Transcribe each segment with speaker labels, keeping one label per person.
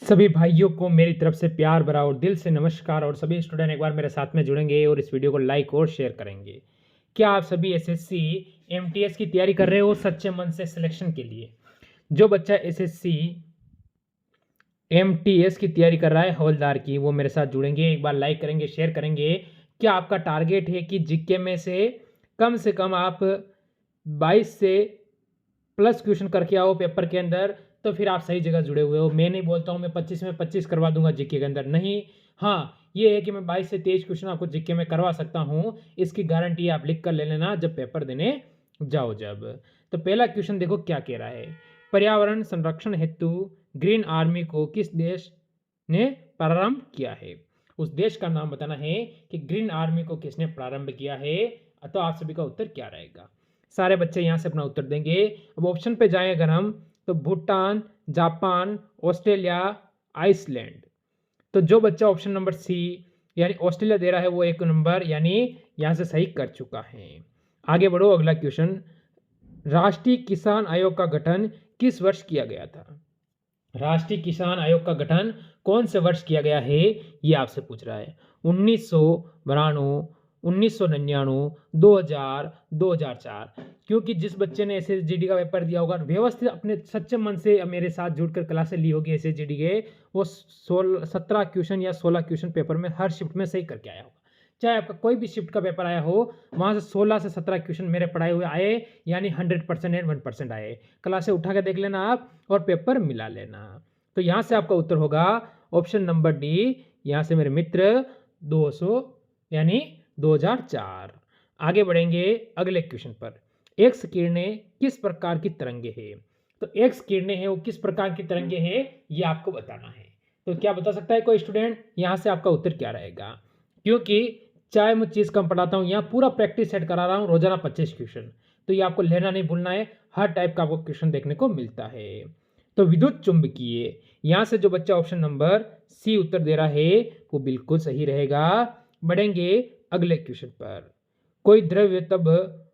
Speaker 1: सभी भाइयों को मेरी तरफ से प्यार भरा और दिल से नमस्कार। और सभी स्टूडेंट एक बार मेरे साथ में जुड़ेंगे और इस वीडियो को लाइक और शेयर करेंगे। क्या आप सभी एसएससी एमटीएस की तैयारी कर रहे हो सच्चे मन से सिलेक्शन के लिए? जो बच्चा एसएससी एमटीएस की तैयारी कर रहा है हवलदार की, वो मेरे साथ जुड़ेंगे, एक बार लाइक करेंगे, शेयर करेंगे। क्या आपका टारगेट है कि जीके में से कम आप 22 से प्लस क्वेश्चन करके आओ पेपर के अंदर? तो फिर आप सही जगह जुड़े हुए हो। मैं नहीं बोलता हूँ मैं 25 में 25 करवा दूंगा जीके के अंदर, नहीं। हाँ, ये है कि मैं 22 से 23 क्वेश्चन आपको जीके में करवा सकता हूँ। इसकी गारंटी आप लिख कर ले लेना जब पेपर देने जाओ जब। तो पहला क्वेश्चन देखो क्या कह रहा है। पर्यावरण संरक्षण हेतु ग्रीन आर्मी को किस देश ने प्रारंभ किया है? उस देश का नाम बताना है कि ग्रीन आर्मी को किसने प्रारंभ किया है। तो आप सभी का उत्तर क्या रहेगा? सारे बच्चे यहाँ से अपना उत्तर देंगे। अब ऑप्शन पे जाएं अगर हम, तो भूटान, जापान, ऑस्ट्रेलिया, आइसलैंड। तो जो बच्चा ऑप्शन नंबर सी यानी ऑस्ट्रेलिया दे रहा है वो 1 नंबर यानी यहाँ से सही कर चुका है। आगे बढ़ो, अगला क्वेश्चन। राष्ट्रीय किसान आयोग का गठन किस वर्ष किया गया था? राष्ट्रीय किसान आयोग का गठन कौन से वर्ष किया गया है, ये आपसे पूछ रहा है। 1992, 1999, 2000, 2004। क्योंकि जिस बच्चे ने एसएसजीडी का पेपर दिया होगा व्यवस्थित अपने सच्चे मन से मेरे साथ जुड़कर क्लासेस ली होगी एसएसजीडी के, वो 17 क्वेश्चन या 16 क्वेश्चन पेपर में हर शिफ्ट में सही करके आया होगा। चाहे आपका कोई भी शिफ्ट का पेपर आया हो, वहाँ से 16 से 17 क्वेश्चन मेरे पढ़ाए हुए आए, यानी 100% एंड 1% आए। क्लासे उठा के देख लेना आप और पेपर मिला लेना। तो यहाँ से आपका उत्तर होगा ऑप्शन नंबर डी। यहाँ से मेरे मित्र 200 यानी 2004। आगे बढ़ेंगे अगले क्वेश्चन पर। एक्स किरणें किस प्रकार की तरंगे है? तो एक्स किरणें है वो किस प्रकार की तरंगे है, ये आपको बताना है। तो क्या बता सकता है कोई स्टूडेंट? यहाँ से आपका उत्तर क्या रहेगा? क्योंकि चाहे मैं चीज़ कम पढ़ाता हूँ, यहाँ पूरा प्रैक्टिस सेट करा रहा हूँ, रोजाना 25 क्वेश्चन। तो ये आपको लेना नहीं भूलना है, हर टाइप का आपको क्वेश्चन देखने को मिलता है। तो विद्युत चुंबकीय, यहाँ से जो बच्चा ऑप्शन नंबर सी उत्तर दे रहा है वो बिल्कुल सही रहेगा। बढ़ेंगे अगले क्वेश्चन पर। कोई द्रव्य तब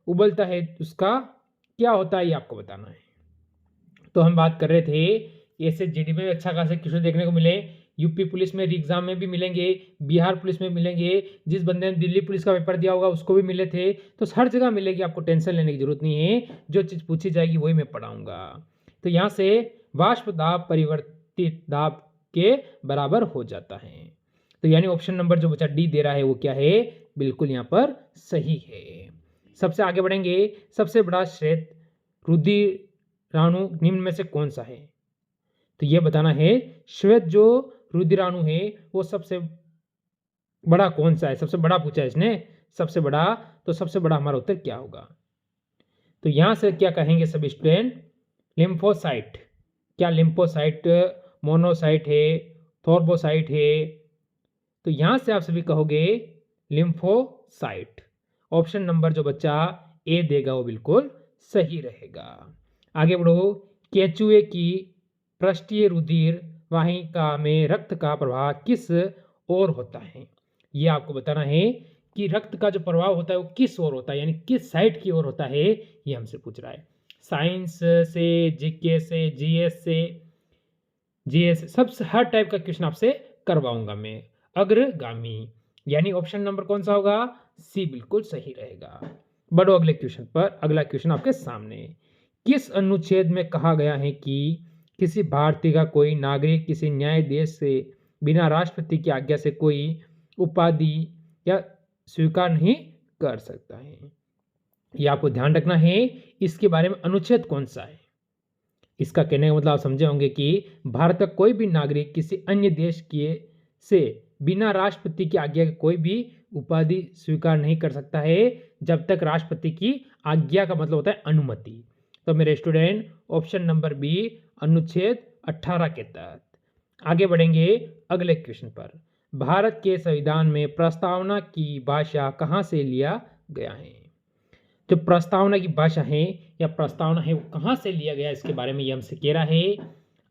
Speaker 1: उबलता है उसका क्या होता है, ये आपको बताना है। तो हम बात कर रहे थे एसएसजीडी में अच्छा खासा क्वेश्चन देखने को मिले, यूपी पुलिस में एग्जाम में भी मिलेंगे, बिहार पुलिस में मिलेंगे, जिस बंदे ने दिल्ली पुलिस का पेपर दिया होगा उसको भी मिले थे। तो हर जगह मिलेगी, आपको टेंशन लेने की जरूरत नहीं है, जो चीज़ पूछी जाएगी वही मैं पढ़ाऊंगा। तो यहाँ से वाष्प दाब परिवर्तित दाब के बराबर हो जाता है। तो यानी ऑप्शन नंबर जो बच्चा डी दे रहा है वो क्या है, बिल्कुल यहाँ पर सही है। सबसे आगे बढ़ेंगे। सबसे बड़ा श्वेत रुधिराणु निम्न में से कौन सा है? तो ये बताना है श्वेत जो रुधिराणु है वो सबसे बड़ा कौन सा है। सबसे बड़ा पूछा है इसने, सबसे बड़ा। तो सबसे बड़ा हमारा उत्तर क्या होगा? तो यहां से क्या कहेंगे सभी स्टूडेंट? लिम्फोसाइट। क्या लिम्फोसाइट मोनोसाइट है, थोर्बोसाइट है? तो यहां से आप सभी कहोगे लिम्फोसाइट। ऑप्शन नंबर जो बच्चा ए देगा वो बिल्कुल सही रहेगा। आगे बढ़ो। केंचुए की पृष्ठीय रुधिर वाहिका में रक्त का प्रवाह किस ओर होता है? ये आपको बताना है कि रक्त का जो प्रवाह होता है वो किस ओर होता है, यानी किस साइड की ओर होता है, ये हमसे पूछ रहा है। साइंस से, जीके से, जीएस सब हर टाइप का क्वेश्चन आपसे करवाऊंगा मैं। अग्रगामी यानी ऑप्शन नंबर कौन सा होगा? सी बिल्कुल सही रहेगा। बढ़ो अगले क्वेश्चन पर। अगला क्वेश्चन आपके सामने। किस अनुच्छेद में कहा गया है कि किसी भारतीय का कोई नागरिक किसी न्यायाधीश से बिना राष्ट्रपति की आज्ञा से कोई उपाधि या स्वीकार नहीं कर सकता है? ये आपको ध्यान रखना है, इसके बारे में अनुच्छेद कौन सा है। इसका कहने का मतलब आप समझे होंगे कि भारत का कोई भी नागरिक किसी अन्य देश के से बिना राष्ट्रपति की आज्ञा के कोई भी उपाधि स्वीकार नहीं कर सकता है, जब तक राष्ट्रपति की आज्ञा का मतलब होता है अनुमति। तो मेरे स्टूडेंट ऑप्शन नंबर बी अनुच्छेद 18 के तहत। आगे बढ़ेंगे अगले क्वेश्चन पर। भारत के संविधान में प्रस्तावना की भाषा कहाँ से लिया गया है? जो प्रस्तावना की भाषा है या प्रस्तावना है वो कहाँ से लिया गया, इसके बारे में ये हमसे कह रहा है।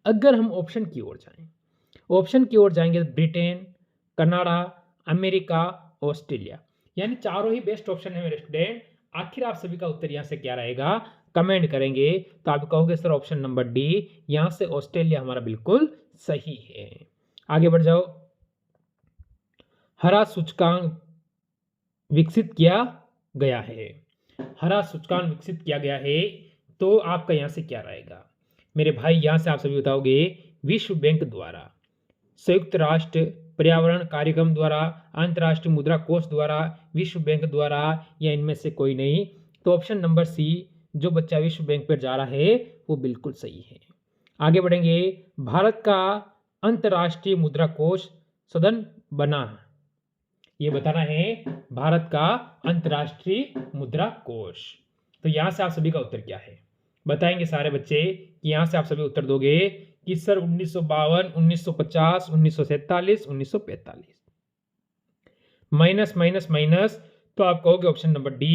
Speaker 1: अगर हम ऑप्शन की ओर जाएं, ऑप्शन की ओर जाएंगे तो ब्रिटेन, कनाडा, अमेरिका, ऑस्ट्रेलिया, यानी चारों ही बेस्ट ऑप्शन है मेरे स्टूडेंट। आखिर आप सभी का उत्तर यहाँ से क्या रहेगा, कमेंट करेंगे तो आप कहोगे सर ऑप्शन नंबर डी, यहाँ से ऑस्ट्रेलिया हमारा बिल्कुल सही है। आगे बढ़ जाओ। हरा सूचकांक विकसित किया गया है। हरा सूचकांक विकसित किया गया है, तो आपका यहाँ से क्या रहेगा मेरे भाई? यहाँ से आप सभी बताओगे विश्व बैंक द्वारा, संयुक्त राष्ट्र पर्यावरण कार्यक्रम द्वारा, अंतर्राष्ट्रीय मुद्रा कोष द्वारा, विश्व बैंक द्वारा, या इनमें से कोई नहीं। तो ऑप्शन नंबर सी, जो बच्चा विश्व बैंक पर जा रहा है वो बिल्कुल सही है। आगे बढ़ेंगे। भारत का अंतर्राष्ट्रीय मुद्रा कोष सदन बना, ये बताना है भारत का अंतर्राष्ट्रीय मुद्रा कोष। तो यहां से आप सभी का उत्तर क्या है बताएंगे सारे बच्चे कि यहां से आप सभी उत्तर दोगे कि सर 1952, 1950, 1947, 1945। माइनस माइनस माइनस, तो आप कहोगे ऑप्शन नंबर डी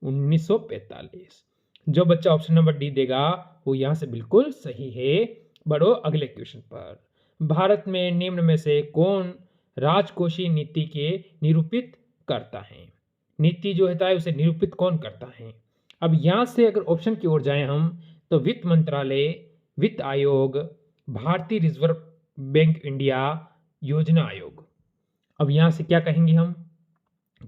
Speaker 1: 1945। जो बच्चा ऑप्शन नंबर डी देगा वो यहां से बिल्कुल सही है। बढ़ो अगले क्वेश्चन पर। भारत में निम्न में से कौन राजकोषीय नीति के निरूपित करता है? नीति जो होता है उसे निरूपित कौन करता है? अब यहां से अगर ऑप्शन की ओर जाएं हम, तो वित्त मंत्रालय, वित्त आयोग, भारतीय रिजर्व बैंक इंडिया, योजना आयोग। अब यहां से क्या कहेंगे हम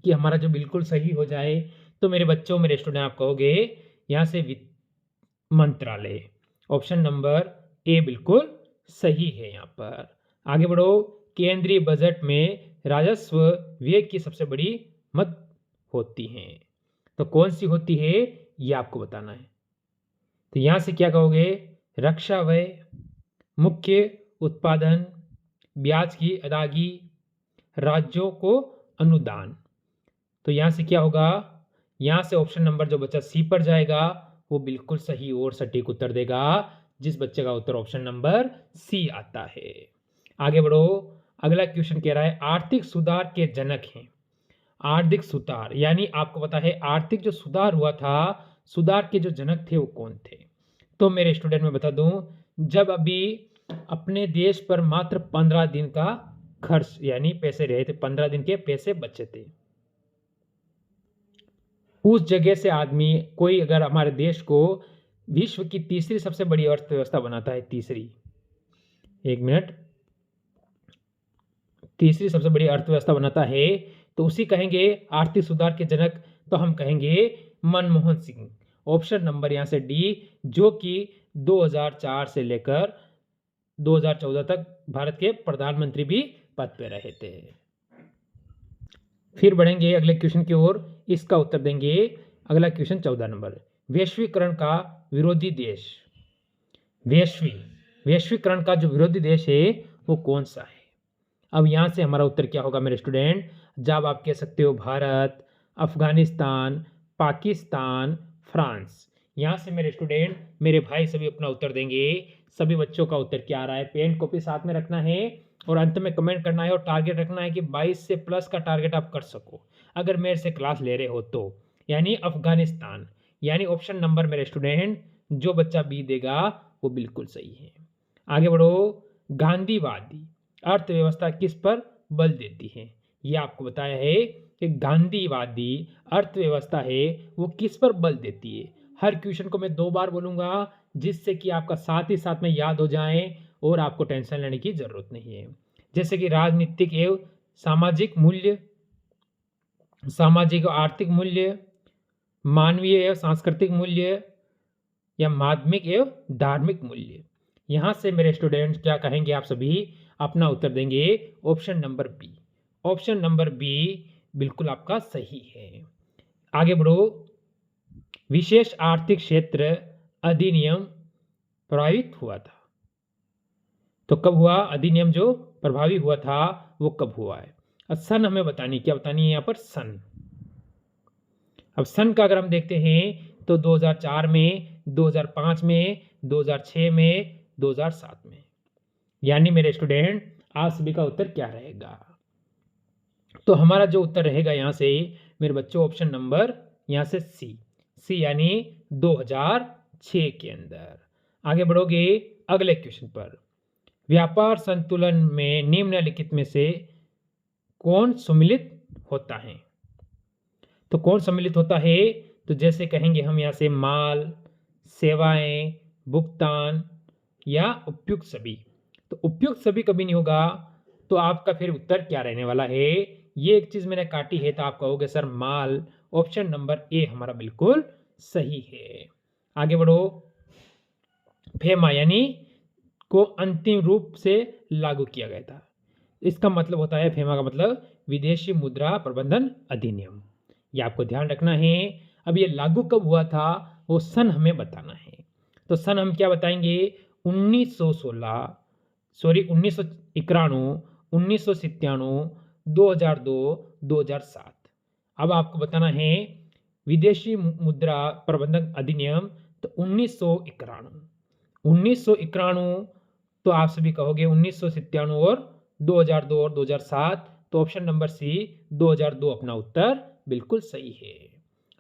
Speaker 1: कि हमारा जो बिल्कुल सही हो जाए, तो मेरे बच्चों, मेरे स्टूडेंट, आप कहोगे यहां से वित्त मंत्रालय। ऑप्शन नंबर ए बिल्कुल सही है। यहां पर आगे बढ़ो। केंद्रीय बजट में राजस्व व्यय की सबसे बड़ी मद होती है, तो कौन सी होती है ये आपको बताना है। तो यहां से क्या कहोगे? रक्षा व्यय, मुख्य उत्पादन, ब्याज की अदायगी, राज्यों को अनुदान। तो यहां से क्या होगा? यहां से ऑप्शन नंबर जो बच्चा सी पर जाएगा वो बिल्कुल सही और सटीक उत्तर देगा, जिस बच्चे का उत्तर ऑप्शन नंबर सी आता है। आगे बढ़ो। अगला क्वेश्चन कह रहा है आर्थिक सुधार के जनक हैं। आर्थिक सुधार यानी आपको पता है आर्थिक जो सुधार हुआ था, सुधार के जो जनक थे वो कौन थे? तो मेरे स्टूडेंट में बता दूं, जब अभी अपने देश पर मात्र 15 दिन का खर्च यानी पैसे रहे थे, 15 दिन के पैसे बचे थे, उस जगह से आदमी कोई अगर हमारे देश को विश्व की तीसरी सबसे बड़ी अर्थव्यवस्था बनाता है, तीसरी सबसे बड़ी अर्थव्यवस्था बनाता है, तो उसी कहेंगे आर्थिक सुधार के जनक। तो हम कहेंगे मनमोहन सिंह। ऑप्शन नंबर यहां से डी, जो कि 2004 से लेकर 2014 तक भारत के प्रधानमंत्री भी पद पे रहे थे। फिर बढ़ेंगे अगले क्वेश्चन की ओर, इसका उत्तर देंगे। अगला क्वेश्चन 14 नंबर, वैश्वीकरण का विरोधी देश। वैश्वीकरण का जो विरोधी देश है वो कौन सा है? अब यहां से हमारा उत्तर क्या होगा मेरे स्टूडेंट? जब आप कह सकते हो भारत, अफगानिस्तान, पाकिस्तान, फ्रांस। यहां से मेरे स्टूडेंट, मेरे भाई सभी अपना उत्तर देंगे। सभी बच्चों का उत्तर क्या आ रहा है? पेन कॉपी साथ में रखना है और अंत में कमेंट करना है और टारगेट रखना है कि 22 से प्लस का टारगेट आप कर सको अगर मेरे से क्लास ले रहे हो तो। यानी अफगानिस्तान, यानी ऑप्शन नंबर मेरे स्टूडेंट जो बच्चा बी देगा वो बिल्कुल सही है। आगे बढ़ो। गांधीवादी अर्थव्यवस्था किस पर बल देती है? ये आपको बताया है कि गांधीवादी अर्थव्यवस्था है वो किस पर बल देती है। हर क्वेश्चन को मैं 2 बार बोलूंगा जिससे कि आपका साथ ही साथ में याद हो जाए और आपको टेंशन लेने की जरूरत नहीं है। जैसे कि राजनीतिक एवं सामाजिक मूल्य, सामाजिक और आर्थिक मूल्य, मानवीय एवं सांस्कृतिक मूल्य, या माध्यमिक एवं धार्मिक मूल्य। यहां से मेरे स्टूडेंट्स क्या कहेंगे? आप सभी अपना उत्तर देंगे option number B. Option number B बिल्कुल आपका सही है। आगे बढ़ो। विशेष आर्थिक क्षेत्र अधिनियम प्रभावित हुआ था, तो कब हुआ? अधिनियम जो प्रभावी हुआ था वो कब हुआ है? अब सन हमें बतानी, क्या बतानी है यहाँ पर? सन। अब सन का अगर हम देखते हैं तो 2004 में, 2005 में, 2006 में, 2007 में। यानी मेरे स्टूडेंट आप सभी का उत्तर क्या रहेगा? तो हमारा जो उत्तर रहेगा यहाँ से मेरे बच्चों ऑप्शन नंबर यहाँ से सी यानी 2006 के अंदर। आगे बढ़ोगे अगले क्वेश्चन पर। व्यापार संतुलन में निम्नलिखित में से कौन सम्मिलित होता है? तो कौन सम्मिलित होता है? तो जैसे कहेंगे हम यहाँ से माल, सेवाएं, भुगतान या उपयुक्त सभी। तो उपयुक्त सभी कभी नहीं होगा, तो आपका फिर उत्तर क्या रहने वाला है? ये एक चीज मैंने काटी है तो आप कहोगे sir mall. Option number A हमारा बिल्कुल सही है। आगे बढ़ो। फेमा यानी को अंतिम रूप से लागू किया गया था। इसका मतलब होता है, फेमा का मतलब विदेशी मुद्रा प्रबंधन अधिनियम। ये आपको ध्यान रखना है। अब ये लागू कब हुआ था वो सन हमें बताना है। तो सन हम क्या बताएंगे? 1916, सॉरी 1991, 1997, 2002, 2007। अब आपको बताना है विदेशी मुद्रा प्रबंधन अधिनियम। तो 1991 तो आप सभी कहोगे 1997 और 2002 और 2007। तो ऑप्शन नंबर सी 2002 अपना उत्तर बिल्कुल सही है।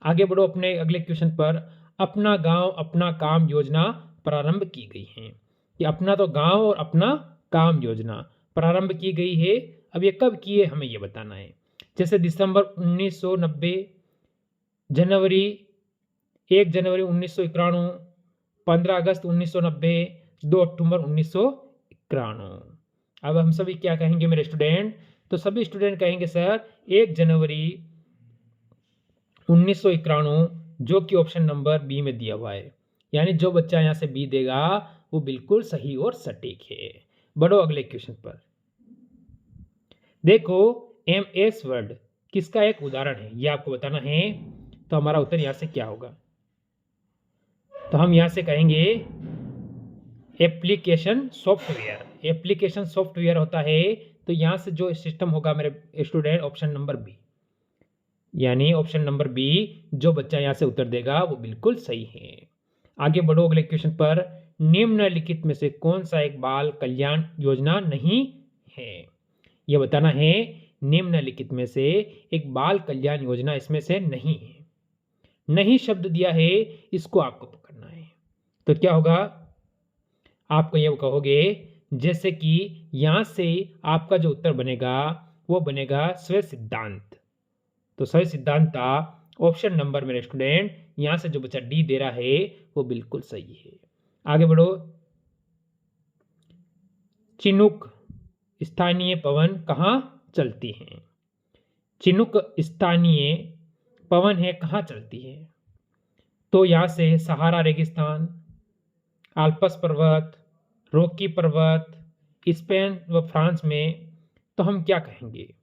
Speaker 1: आगे बढ़ो अपने अगले क्वेश्चन पर। अपना गांव अपना काम योजना प्रारंभ की गई है। कि अपना तो गांव और अपना काम योजना प्रारंभ की गई है। अब ये कब की है हमें ये बताना है। जैसे दिसंबर 1990, जनवरी 1 जनवरी 1991, 15 अगस्त 1990, 2 अक्टूबर 1991। अब हम सभी क्या कहेंगे मेरे स्टूडेंट? तो सभी स्टूडेंट कहेंगे सर 1 जनवरी 1991, जो कि ऑप्शन नंबर बी में दिया हुआ है। यानी जो बच्चा यहाँ से बी देगा वो बिल्कुल सही और सटीक है। बढ़ो अगले क्वेश्चन पर। देखो MS वर्ड किसका एक उदाहरण है ये आपको बताना है। तो हमारा उत्तर यहाँ से क्या होगा? तो हम यहाँ से कहेंगे एप्लीकेशन सॉफ्टवेयर। एप्लीकेशन सॉफ्टवेयर होता है। तो यहाँ से जो सिस्टम होगा मेरे स्टूडेंट ऑप्शन नंबर बी, यानी ऑप्शन नंबर बी जो बच्चा यहाँ से उत्तर देगा वो बिल्कुल सही है। आगे बढ़ो अगले क्वेश्चन पर। निम्नलिखित में से कौन सा एक बाल कल्याण योजना नहीं है? यह बताना है निम्नलिखित में से एक बाल कल्याण योजना इसमें से नहीं है। नहीं शब्द दिया है, इसको आपको पकड़ना है। तो क्या होगा? आपको ये कहोगे जैसे कि यहां से आपका जो उत्तर बनेगा वो बनेगा स्वयं सिद्धांत। तो स्वयं सिद्धांत था ऑप्शन नंबर मेरे स्टूडेंट यहां से जो बच्चा डी दे रहा है वो बिल्कुल सही है। आगे बढ़ो। चिनुक स्थानीय पवन कहाँ चलती हैं? चिनुक स्थानीय पवन है कहाँ चलती है? तो यहाँ से सहारा रेगिस्तान, आल्प्स पर्वत, रॉकी पर्वत, स्पेन व फ्रांस में। तो हम क्या कहेंगे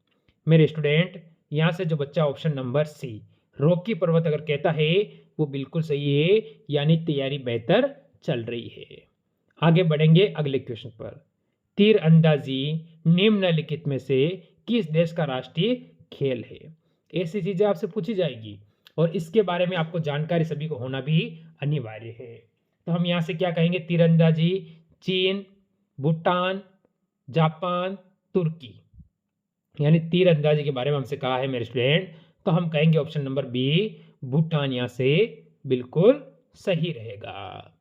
Speaker 1: मेरे स्टूडेंट? यहाँ से जो बच्चा ऑप्शन नंबर सी रॉकी पर्वत अगर कहता है वो बिल्कुल सही है, यानी तैयारी बेहतर चल रही है। आगे बढ़ेंगे अगले क्वेश्चन पर। तीर अंदाजी निम्नलिखित में से किस देश का राष्ट्रीय खेल है? ऐसी चीजें आपसे पूछी जाएगी और इसके बारे में आपको जानकारी सभी को होना भी अनिवार्य है। तो हम यहाँ से क्या कहेंगे? तीरंदाजी चीन, भूटान, जापान, तुर्की। यानी तीरंदाजी के बारे में हमसे कहा है मेरे स्टूडेंट। तो हम कहेंगे ऑप्शन नंबर बी भूटान यहाँ से बिल्कुल सही रहेगा।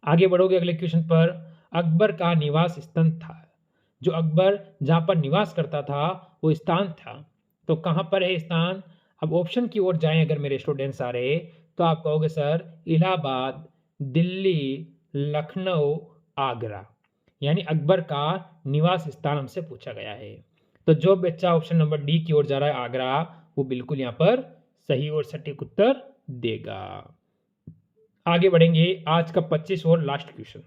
Speaker 1: आगे बढ़ोगे अगले क्वेश्चन पर। अकबर का निवास स्थान था। जो अकबर जहाँ पर निवास करता था वो स्थान था। तो कहाँ पर है स्थान? अब ऑप्शन की ओर जाएं अगर मेरे स्टूडेंट सारे, तो आप कहोगे सर इलाहाबाद, दिल्ली, लखनऊ, आगरा। यानी अकबर का निवास स्थान हमसे पूछा गया है। तो जो बच्चा ऑप्शन नंबर डी की ओर जा रहा है आगरा, वो बिल्कुल यहाँ पर सही और सटीक उत्तर देगा। आगे बढ़ेंगे। आज का 25 और लास्ट क्वेश्चन,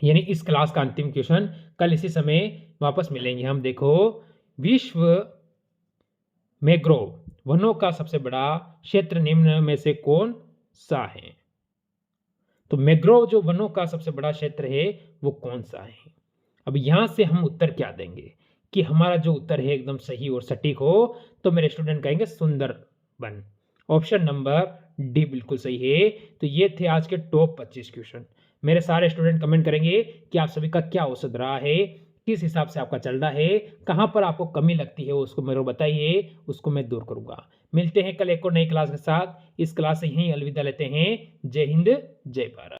Speaker 1: यानी इस क्लास का अंतिम क्वेश्चन। कल इसी समय वापस मिलेंगे हम। देखो, विश्व मैंग्रोव वनों का सबसे बड़ा क्षेत्र निम्न में से कौन सा है? तो मैंग्रोव जो वनों का सबसे बड़ा क्षेत्र है वो कौन सा है? अब यहां से हम उत्तर क्या देंगे कि हमारा जो उत्तर है एकदम सही और सटीक हो? तो मेरे स्टूडेंट कहेंगे सुंदरबन। ऑप्शन नंबर डी बिल्कुल सही है। तो ये थे आज के टॉप 25 क्वेश्चन। मेरे सारे स्टूडेंट कमेंट करेंगे कि आप सभी का क्या औसत रहा है, किस हिसाब से आपका चल रहा है, कहाँ पर आपको कमी लगती है उसको मेरे को बताइए, उसको मैं दूर करूंगा। मिलते हैं कल एक और नई क्लास के साथ। इस क्लास से यहीं अलविदा लेते हैं। जय हिंद, जय भारत।